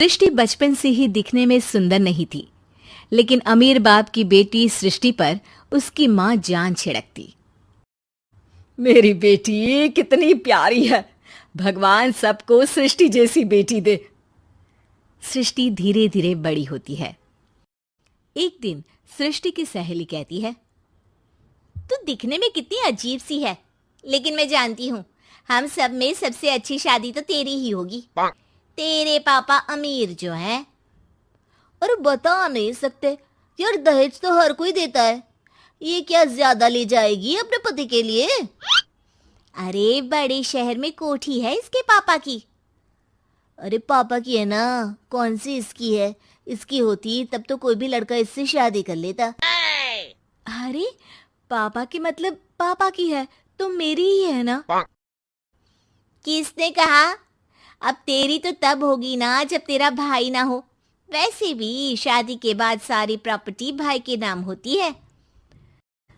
सृष्टि बचपन से ही दिखने में सुंदर नहीं थी, लेकिन अमीर बाप की बेटी सृष्टि पर उसकी माँ जान छिड़कती। मेरी बेटी कितनी प्यारी है, भगवान सबको सृष्टि जैसी बेटी दे। सृष्टि धीरे धीरे बड़ी होती है। एक दिन सृष्टि की सहेली कहती है, तू दिखने में कितनी अजीब सी है, लेकिन मैं जानती हूँ हम सब में सबसे अच्छी शादी तो तेरी ही होगी। तेरे पापा अमीर जो है। और बता नहीं सकते यार, दहेज तो हर कोई देता है, ये क्या ज्यादा ले जाएगी अपने पति के लिए? अरे बड़े शहर में कोठी है इसके पापा की। अरे पापा की है ना, कौन सी इसकी है? इसकी होती तब तो कोई भी लड़का इससे शादी कर लेता। अरे पापा की मतलब पापा की है तो मेरी ही है ना? किसने कहा? अब तेरी तो तब होगी ना जब तेरा भाई ना हो। वैसे भी शादी के बाद सारी प्रॉपर्टी भाई के नाम होती है।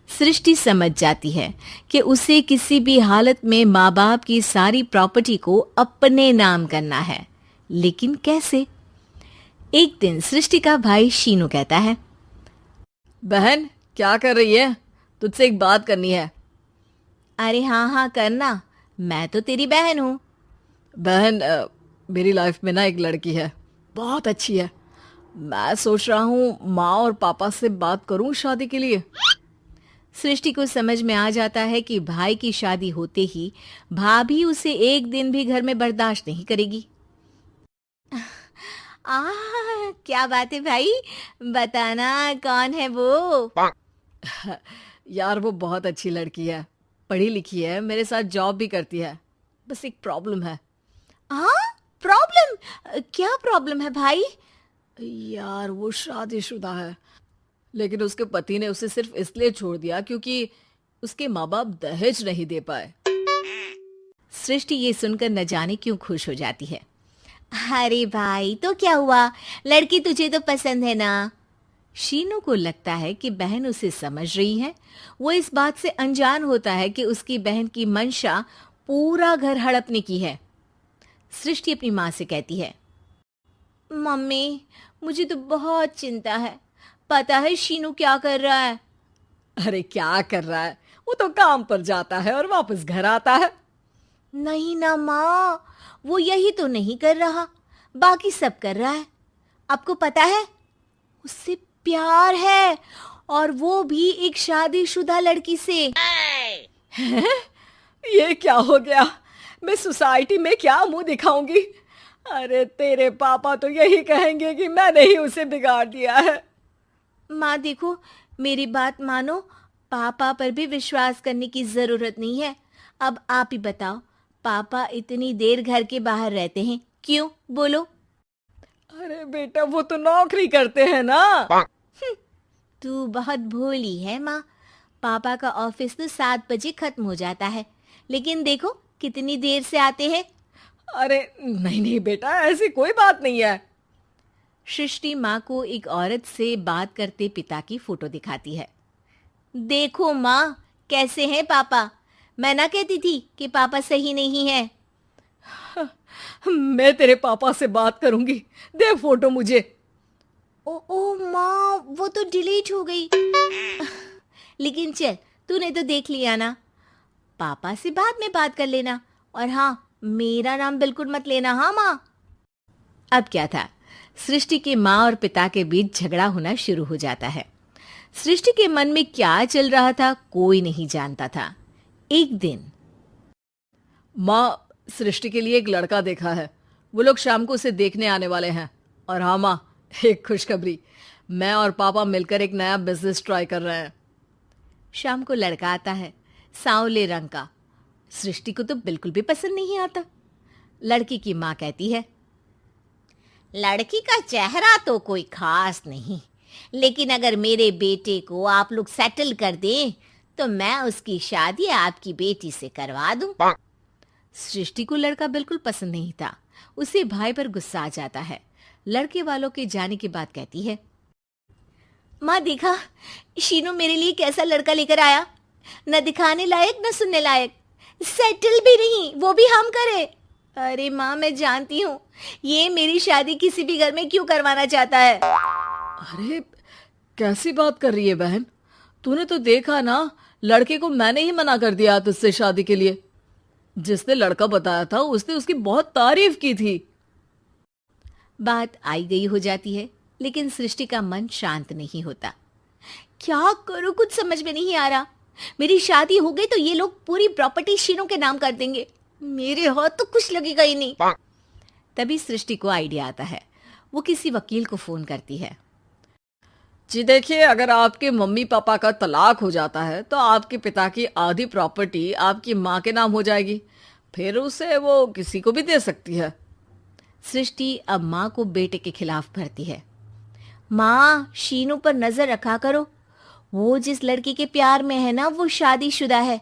सृष्टि समझ जाती है कि उसे किसी भी हालत में माँ बाप की सारी प्रॉपर्टी को अपने नाम करना है, लेकिन कैसे? एक दिन सृष्टि का भाई शीनू कहता है, बहन क्या कर रही है? तुझसे एक बात करनी है। अरे हाँ हाँ करना, मैं तो तेरी बहन हूँ। बहन मेरी लाइफ में ना एक लड़की है, बहुत अच्छी है। मैं सोच रहा हूँ माँ और पापा से बात करूँ शादी के लिए। सृष्टि को समझ में आ जाता है कि भाई की शादी होते ही भाभी उसे एक दिन भी घर में बर्दाश्त नहीं करेगी। क्या बात है भाई, बताना कौन है वो? यार वो बहुत अच्छी लड़की है, पढ़ी लिखी है, मेरे साथ जॉब भी करती है। बस एक प्रॉब्लम है। प्रॉब्लम? क्या प्रॉब्लम है भाई? यार वो शादीशुदा है, लेकिन उसके पति ने उसे सिर्फ इसलिए छोड़ दिया क्योंकि उसके माँ बाप दहेज नहीं दे पाए। सृष्टि ये सुनकर न जाने क्यों खुश हो जाती है। अरे भाई तो क्या हुआ, लड़की तुझे तो पसंद है ना? शीनू को लगता है कि बहन उसे समझ रही है। वो इस बात से अनजान होता है कि उसकी बहन की मंशा पूरा घर हड़पने की है। सृष्टि अपनी माँ से कहती है, मम्मी मुझे तो बहुत चिंता है। पता है शीनू क्या कर रहा है? अरे क्या कर रहा है? वो तो काम पर जाता है और वापस घर आता है। नहीं ना माँ, वो यही तो नहीं कर रहा, बाकी सब कर रहा है। आपको पता है उससे प्यार है, और वो भी एक शादीशुदा लड़की से। ये क्या हो गया? मैं सोसाइटी में क्या मुंह दिखाऊंगी? अरे तेरे पापा तो यही कहेंगे कि मैंने ही उसे बिगाड़ दिया है। माँ देखो, मेरी बात मानो, पापा पर भी विश्वास करने की जरूरत नहीं है। अब आप ही बताओ, पापा इतनी देर घर के बाहर रहते हैं क्यों? बोलो। अरे बेटा वो तो नौकरी करते हैं ना। तू बहुत भोली है माँ। पापा का ऑफिस तो 7 बजे खत्म हो जाता है, लेकिन देखो कितनी देर से आते हैं। अरे नहीं नहीं बेटा, ऐसी कोई बात नहीं है। सृष्टि माँ को एक औरत से बात करते पिता की फोटो दिखाती है। देखो माँ, कैसे हैं पापा? मैं ना कहती थी कि पापा सही नहीं है। मैं तेरे पापा से बात करूंगी, दे फोटो मुझे। ओ माँ, वो तो डिलीट हो गई। लेकिन चल, तूने तो देख लिया ना। पापा से बाद में बात कर लेना, और हाँ, मेरा नाम बिल्कुल मत लेना। हाँ माँ। अब क्या था, सृष्टि के माँ और पिता के बीच झगड़ा होना शुरू हो जाता है। सृष्टि के मन में क्या चल रहा था कोई नहीं जानता था। एक दिन, माँ सृष्टि के लिए एक लड़का देखा है, वो लोग शाम को उसे देखने आने वाले हैं। और हाँ माँ, एक खुशखबरी, मैं और पापा मिलकर एक नया बिजनेस ट्राई कर रहे हैं। शाम को लड़का आता है, सांवले रंग का। सृष्टि को तो बिल्कुल भी पसंद नहीं आता। लड़की की माँ कहती है, लड़की का चेहरा तो कोई खास नहीं, लेकिन अगर मेरे बेटे को आप लोग सेटल कर दें तो मैं उसकी शादी आपकी बेटी से करवा दूं। सृष्टि को लड़का बिल्कुल पसंद नहीं था। उसे भाई पर गुस्सा आ जाता है। लड़के वालों के जाने के बाद कहती है, माँ देखा, शीनू मेरे लिए कैसा लड़का लेकर आया, न दिखाने लायक न सुनने लायक, सेटल भी नहीं, वो भी हम करे। अरे माँ, मैं जानती हूँ ये मेरी शादी किसी भी घर में क्यों करवाना चाहता है। अरे कैसी बात कर रही है बहन? तूने तो देखा ना, लड़के को मैंने ही मना कर दिया तुझसे शादी के लिए। जिसने लड़का बताया था उसने उसकी बहुत तारीफ की थी। बात आई गई हो जाती है, लेकिन सृष्टि का मन शांत नहीं होता। क्या करूं, कुछ समझ में नहीं आ रहा। मेरी शादी हो गई तो ये लोग पूरी प्रॉपर्टी शीनू के नाम कर देंगे, मेरे हाथ तो कुछ लगेगा ही नहीं। तभी सृष्टि को आइडिया आता है। वो किसी वकील को फोन करती है। जी देखिए, अगर आपके मम्मी पापा का तलाक हो जाता है तो आपके पिता की आधी प्रॉपर्टी आपकी माँ के नाम हो जाएगी, फिर उसे वो किसी को भी दे सकती है। सृष्टि अब माँ को बेटे के खिलाफ भरती है। माँ, शीनू पर नजर रखा करो, वो जिस लड़की के प्यार में है ना, वो शादीशुदा है।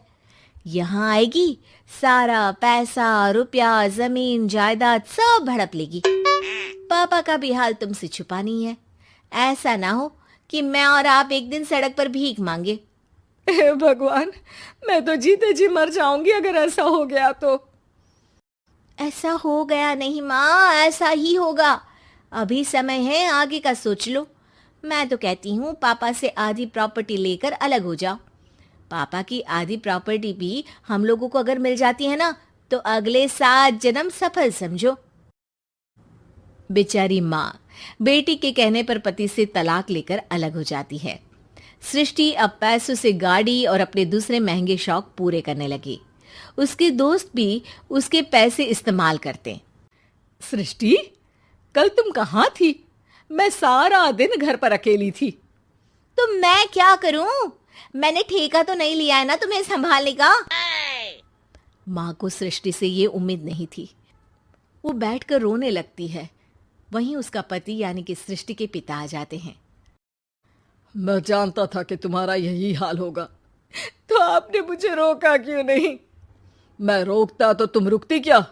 यहाँ आएगी, सारा पैसा, रुपया, जमीन, जायदाद सब हड़प लेगी। पापा का भी हाल तुमसे छुपा नहीं है। ऐसा ना हो कि मैं और आप एक दिन सड़क पर भीख मांगे। हे भगवान, मैं तो जीते जी मर जाऊंगी अगर ऐसा हो गया तो। ऐसा हो गया नहीं माँ, ऐसा ही होगा। अभी समय है, आगे का सोच लो। मैं तो कहती हूँ पापा से आधी प्रॉपर्टी लेकर अलग हो जाओ। पापा की आधी प्रॉपर्टी भी हम लोगों को अगर मिल जाती है ना, तो अगले 7 जन्म सफल समझो। बेचारी माँ बेटी के कहने पर पति से तलाक लेकर अलग हो जाती है। सृष्टि अब पैसों से गाड़ी और अपने दूसरे महंगे शौक पूरे करने लगी। उसके दोस्त भी उसके पैसे इस्तेमाल करते। सृष्टि, कल तुम कहाँ थी? मैं सारा दिन घर पर अकेली थी। तो मैं क्या करूं? मैंने ठेका तो नहीं लिया है ना तुम्हें संभालने का। माँ को सृष्टि से ये उम्मीद नहीं थी। वो बैठकर रोने लगती है। वहीं उसका पति यानी कि सृष्टि के पिता आ जाते हैं। मैं जानता था कि तुम्हारा यही हाल होगा, तो आपने मुझे रोका क्यों नहीं? मैं रोकता तो तुम रुकती क्या?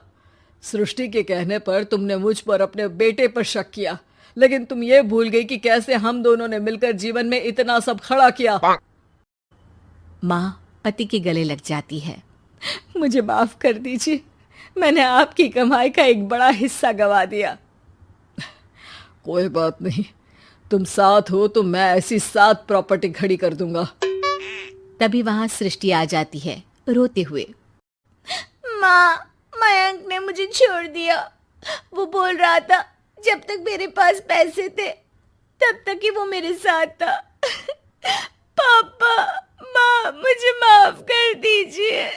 सृष्टि के कहने पर तुमने मुझ पर अपने बेटे पर शक किया, लेकिन तुम ये भूल गई कि कैसे हम दोनों ने मिलकर जीवन में इतना सब खड़ा किया। माँ पति के गले लग जाती है। मुझे माफ कर दीजिए, मैंने आपकी कमाई का एक बड़ा हिस्सा गवा दिया। कोई बात नहीं, तुम साथ हो तो मैं ऐसी 7 प्रॉपर्टी खड़ी कर दूंगा। तभी वहां सृष्टि आ जाती है रोते हुए। माँ, मयंक ने मुझे छोड़ दिया। वो बोल रहा था जब तक मेरे पास पैसे थे तब तक ही वो मेरे साथ था। पापा, माँ, मुझे माफ कर दीजिए।